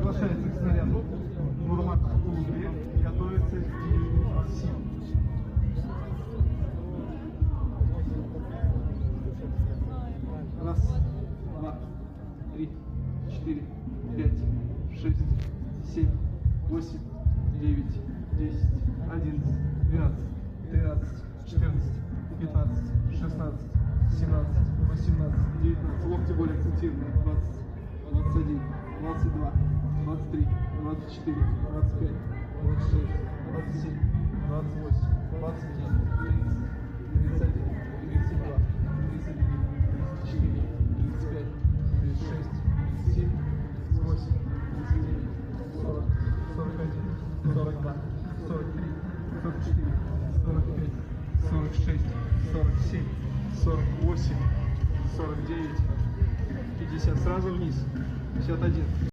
Приглашается к снаряду Нурмат Улугбек. Готовится Сим. Раз, два, три, четыре, пять, шесть, семь, восемь, девять, 10, 11, 12, 13, 14, 15, 16, 17, 18, 19. Локти более акцентированные. 20, 21, 22, 23, 24, 25, 26, 27, 28, 29, 30, 31, 32, 33, 34, 35, 36, 37, 38, 39, 40, 41, 42, 43, 44, 45, 46, 47, 48, 49, 50. Сразу вниз. 51.